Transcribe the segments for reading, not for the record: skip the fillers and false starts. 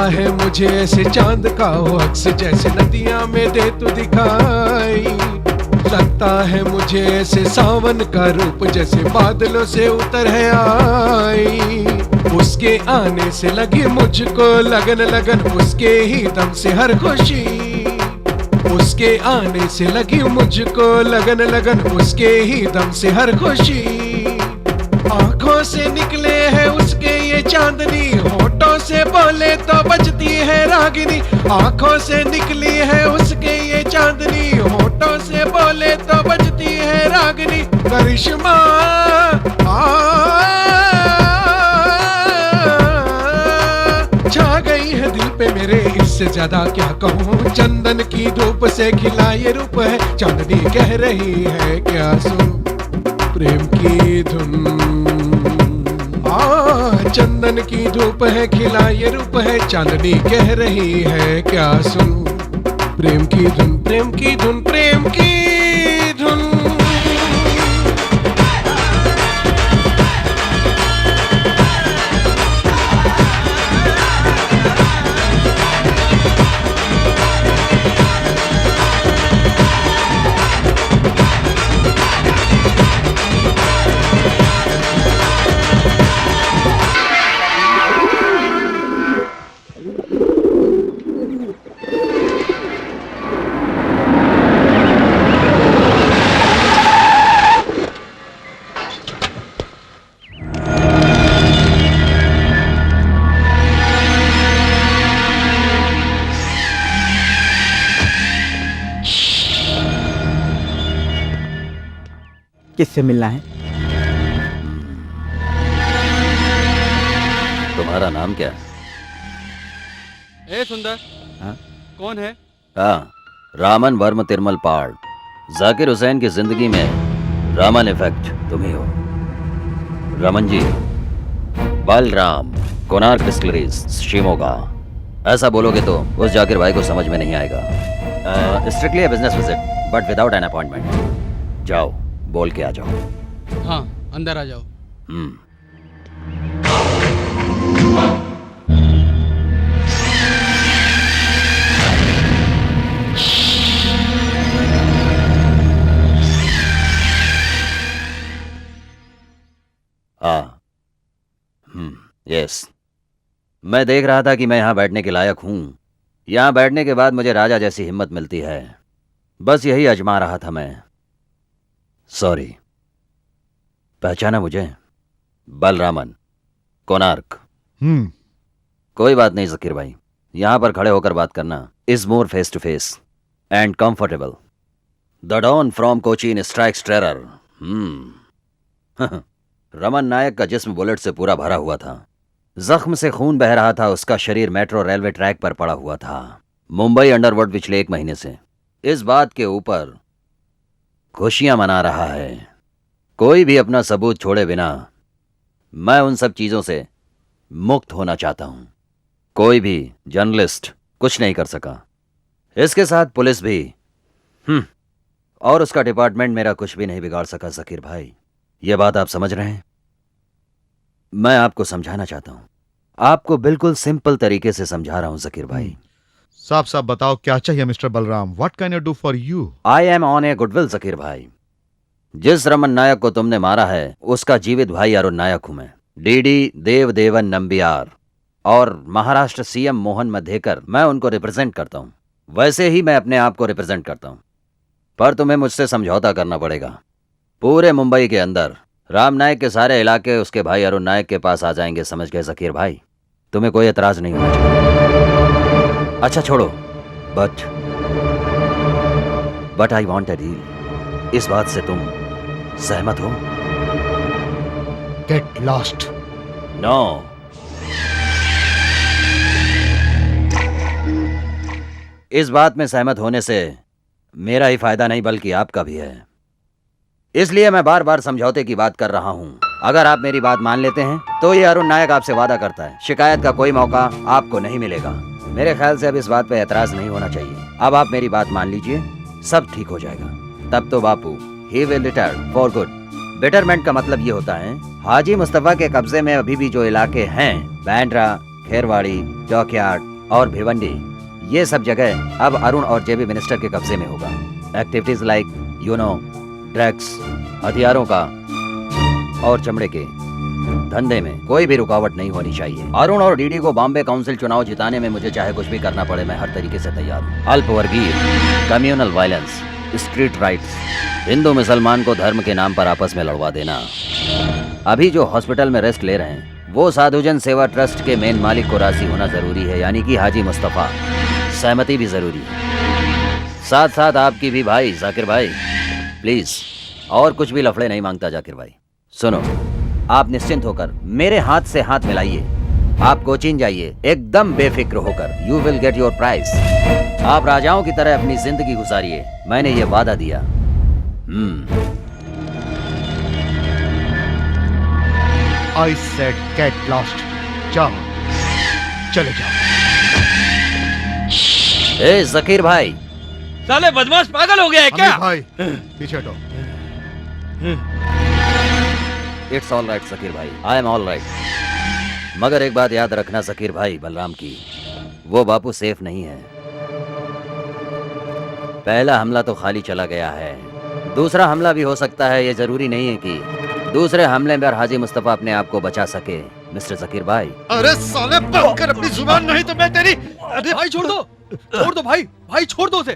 है मुझे ऐसे चांद का वो अक्स जैसे नदियां में दे तू दिखाई। लगता है मुझे ऐसे सावन का रूप जैसे बादलों से उतर है आई। उसके आने से लगी मुझको लगन लगन, उसके ही दम से हर खुशी। उसके आने से लगी मुझको लगन लगन, उसके ही दम से हर खुशी। आंखों से निकले है उसके ये चांदनी, होठों से बोले तो बजती है रागिनी। आंखों से निकली है उसके ये चांदनी, होठों से बोले तो बजती है रागिनी। करिश्मा छा गई है दिल पे मेरे, इससे ज्यादा क्या कहूँ। चंदन की धूप से खिला ये रूप है, चांदनी कह रही है क्या सुन प्रेम की धुन। चंदन की धूप है खिला ये रूप है, चांदनी कह रही है क्या सुन प्रेम की धुन, प्रेम की धुन, प्रेम की धुन। किससे मिलना है? तुम्हारा नाम क्या है? ए सुंदर, हाँ? कौन है? हाँ, रामन वर्म तिरमल पाड़। जाकिर हुसैन की जिंदगी में रामन इफेक्ट तुम ही हो। रमन जी, बलराम, कोणार्क डिस्टिलरीज, शिमोगा। ऐसा बोलोगे तो उस जाकिर भाई को समझ में नहीं आएगा। Strictly business visit but without an appointment. जाओ, बोल के आ जाओ। हाँ, अंदर आ जाओ। यस, मैं देख रहा था कि मैं यहाँ बैठने के लायक हूँ। यहाँ बैठने के बाद मुझे राजा जैसी हिम्मत मिलती है। बस यही आजमा रहा था मैं। सॉरी, पहचाना मुझे? बलरामन, कोणार्क। कोई बात नहीं जकीर भाई, यहां पर खड़े होकर बात करना is more face to face and comfortable. The don from Cochin strikes terror. Raman Nayak का जिस्म बुलेट से पूरा भरा हुआ था, जख्म से खून बह रहा था, उसका शरीर मेट्रो रेलवे ट्रैक पर पड़ा हुआ था, मुंबई अंडरवर्ल्ड पिछले 1 महीने से। इस बात के ऊपर खुशियां मना रहा है। कोई भी अपना सबूत छोड़े बिना मैं उन सब चीजों से मुक्त होना चाहता हूं। कोई भी जर्नलिस्ट कुछ नहीं कर सका, इसके साथ पुलिस भी और उसका डिपार्टमेंट मेरा कुछ भी नहीं बिगाड़ सका। जकीर भाई, यह बात आप समझ रहे हैं? मैं आपको समझाना चाहता हूं, आपको बिल्कुल सिंपल तरीके से समझा रहा हूं जकीर भाई। साफ साफ बताओ क्या चाहिए mister Balram? What can I do for you? I am on A goodwill Zakir भाई। जिस रमन नायक को तुमने मारा है उसका जीवित भाई अरुण नायक हूं मैं। डीडी देवदेवन नंबियार और महाराष्ट्र सीएम मोहन मधेकर, मैं उनको रिप्रेजेंट करता हूं। वैसे ही मैं अपने आप को रिप्रेजेंट करता हूं, पर तुम्हें मुझसे समझौता करना पड़ेगा। पूरे मुंबई के अंदर राम नायक के सारे इलाके उसके भाई अरुण नायक के पास आ जाएंगे, समझ गए जकीर भाई? तुम्हें कोई एतराज नहीं होना चाहिए। अच्छा छोड़ो, but I want a deal. इस बात से तुम सहमत हो? Get lost. नो। इस बात में सहमत होने से मेरा ही फायदा नहीं बल्कि आपका भी है, इसलिए मैं बार बार समझौते की बात कर रहा हूं। अगर आप मेरी बात मान लेते हैं तो ये अरुण नायक आपसे वादा करता है शिकायत का कोई मौका आपको नहीं मिलेगा। मेरे ख्याल से अब इस बात पे एतराज नहीं होना चाहिए। अब आप मेरी बात मान लीजिए, सब ठीक हो जाएगा। तब तो Bapu he will retire for good. Betterment का मतलब ये होता है हाजी मुस्तफा के कब्जे में अभी भी जो इलाके हैं, बैंड्रा, खेरवाड़ी, डॉकयार्ड, और भिवंडी, ये सब जगह अब अरुण और जेबी मिनिस्टर के कब्जे में होगा। एक्टिविटीज लाइक ड्रग्स, हथियारों का और चमड़े के धंधे में कोई भी रुकावट नहीं होनी चाहिए। अरुण और डीडी को बॉम्बे काउंसिल चुनाव जिताने में मुझे चाहे कुछ भी करना पड़े, मैं हर तरीके से तैयार हूँ। अल्पवर्गीय, कम्युनल वायलेंस, स्ट्रीट राइट्स, हिंदू मुसलमान को धर्म के नाम पर आपस में लड़वा देना। अभी जो हॉस्पिटल में रेस्ट ले रहे हैं वो साधुजन सेवा ट्रस्ट के मेन मालिक को राजी होना जरूरी है, यानी कि हाजी मुस्तफा। सहमति भी जरूरी है, साथ साथ आपकी भी भाई जाकिर भाई। प्लीज, और कुछ भी लफड़े नहीं मांगता जाकिर भाई। सुनो, आप निश्चिंत होकर मेरे हाथ से हाथ मिलाइए। आप कोचीन जाइए एकदम बेफिक्र होकर। You will get your prize. आप राजाओं की तरह अपनी जिंदगी गुजारिए, मैंने ये वादा दिया। I said get lost. जाओ, चले जाओ। ए जकीर भाई, साले बदमाश पागल हो गया है क्या? अमीर भाई, पीछे हटो। इट्स ऑल राइट जकीर भाई, आई एम ऑल राइट। मगर एक बात याद रखना जकीर भाई बलराम की, वो बापू सेफ नहीं है। पहला हमला तो खाली चला गया है, दूसरा हमला भी हो सकता है। ये जरूरी नहीं है कि दूसरे हमले में हाजी मुस्तफा अपने आप को बचा सके। मिस्टर जकीर भाई, अरे साले बंद कर अपनी जुबान, नहीं तो मैं तेरी। अरे भाई छोड़ दो, छोड़ दो भाई, भाई छोड़ दो उसे।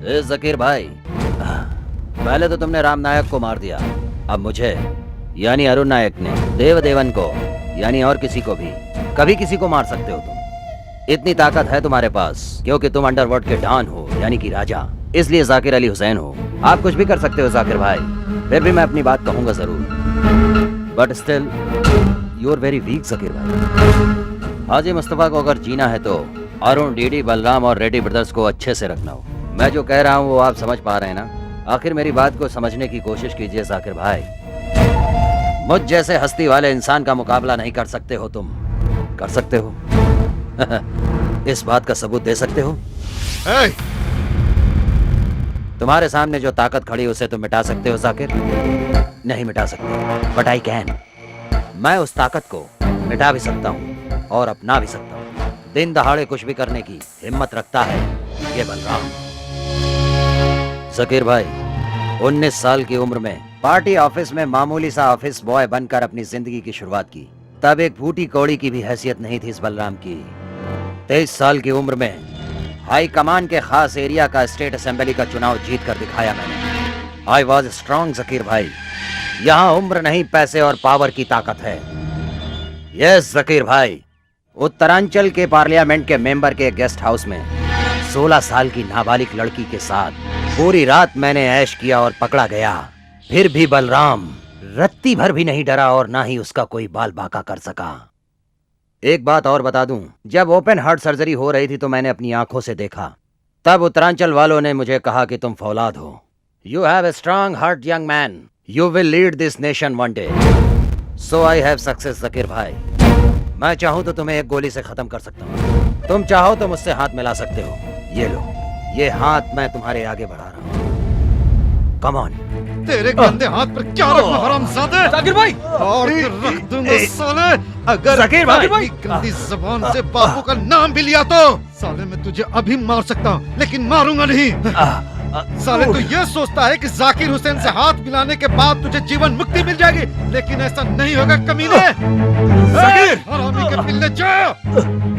ए जकीर भाई, पहले तो तुमने राम नायक को मार दिया, अब मुझे यानी अरुण नायक ने देवदेवन को यानी और किसी को भी कभी किसी को मार सकते हो तुम। इतनी ताकत है तुम्हारे पास क्योंकि तुम अंडरवर्ल्ड के डॉन हो यानी कि राजा, इसलिए जाकिर अली हुसैन हो। आप कुछ भी कर सकते हो जाकिर भाई, फिर भी मैं अपनी बात कहूंगा जरूर। But still you are very weak Zakir भाई। हाजी मुस्तफा को अगर जीना है तो अरुण, डीडी, बलराम और रेड्डी ब्रदर्स को अच्छे से रखना हो। मैं जो कह रहा हूँ वो आप समझ पा रहे हैं ना? आखिर मेरी बात को समझने की कोशिश कीजिए जाकिर भाई। मुझ जैसे हस्ती वाले इंसान का मुकाबला नहीं कर सकते हो तुम, कर सकते हो? इस बात का सबूत दे सकते हो? तुम्हारे सामने जो ताकत खड़ी उसे तुम मिटा सकते हो जाकिर? नहीं मिटा सकते, बट आई कैन। मैं उस ताकत को मिटा भी सकता हूँ और अपना भी सकता हूँ। दिन दहाड़े कुछ भी करने की हिम्मत रखता है ये बलराम। जकीर भाई, 19 साल की उम्र में पार्टी ऑफिस में मामूली सा ऑफिस बॉय बनकर अपनी जिंदगी की शुरुआत की। तब एक फूटी कौड़ी की भी हैसियत नहीं थी इस बलराम की। 23 साल की उम्र में हाई कमान के खास एरिया का स्टेट असेंबली का चुनाव जीत कर दिखाया मैंने। आई वॉज स्ट्रॉन्ग जकीर भाई। यहाँ उम्र नहीं, पैसे और पावर की ताकत है। यस जकीर भाई, उत्तरांचल के पार्लियामेंट के मेंबर के गेस्ट हाउस में 16 साल की नाबालिग लड़की के साथ पूरी रात मैंने ऐश किया और पकड़ा गया। फिर भी बलराम रत्ती भर भी नहीं डरा और ना ही उसका कोई बाल बाका कर सका। एक बात और बता दूं, जब ओपन हार्ट सर्जरी हो रही थी तो मैंने अपनी आंखों से देखा। तब उत्तरांचल वालों ने मुझे कहा कि तुम फौलाद हो। You have a strong heart young man, you will lead this nation one day. So I have success Zakir भाई। मैं चाहूं तो तुम्हें एक गोली से खत्म कर सकता हूं। तुम चाहो तो मुझसे हाथ मिला सकते हो। ये लो, ये हाथ मैं तुम्हारे आगे बढ़ा रहा हूं। Come on. तेरे गंदे हाथ पर क्या रखूं हरामजादे? जाकिर भाई, और रख दूंगा साले। अगर जाकिर भाई, गंदी जबान से बापू का नाम भी लिया तो साले मैं तुझे अभी मार सकता हूँ, लेकिन मारूंगा नहीं। साले तू ये सोचता है कि जाकिर हुसैन से हाथ मिलाने के बाद तुझे जीवन मुक्ति मिल जाएगी, लेकिन ऐसा नहीं होगा कमीने। जाकिर, हरामी के पिल्ले जा।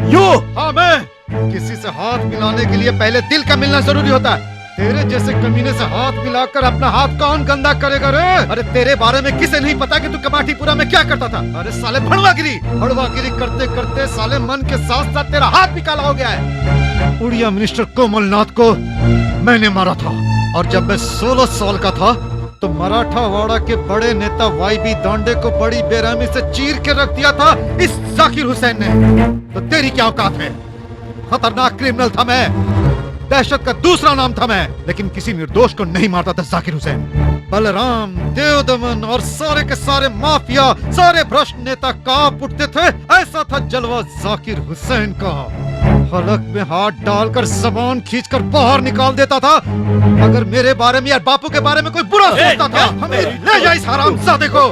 यू हाँ, मैं किसी से हाथ मिलाने के लिए पहले दिल का मिलना जरूरी होता है। तेरे जैसे कमीने से हाथ मिलाकर अपना हाथ कौन गंदा करेगा रे? अरे तेरे बारे में किसे नहीं पता कि तू कमाटीपुरा में क्या करता था? अरे साले भड़वागिरी करते करते साले मन के साथ साथ तेरा हाथ भी काला हो गया है। उड़िया मिनिस्टर कोमलनाथ को मैंने मारा था, और जब मैं 16 साल का था तो मराठावाड़ा के बड़े नेता वाईबी दांडे को बड़ी बेरहमी से चीर के रख दिया था इस जाकिर हुसैन ने। तो तेरी क्या औकात है? खतरनाक क्रिमिनल था मैं, दहशत का दूसरा नाम था मैं, लेकिन किसी निर्दोष को नहीं मारता था जाकिर हुसैन। बलराम, देवदमन और सारे के सारे माफिया, सारे भ्रष्ट नेता कांप उठते थे। ऐसा था जलवा जाकिर हुसैन का। हलक में हाथ डालकर जबान खींचकर बाहर निकाल देता था अगर मेरे बारे में या बापू के बारे में कोई बुरा सोचता था। हमें ले जा इस हरामजादे को।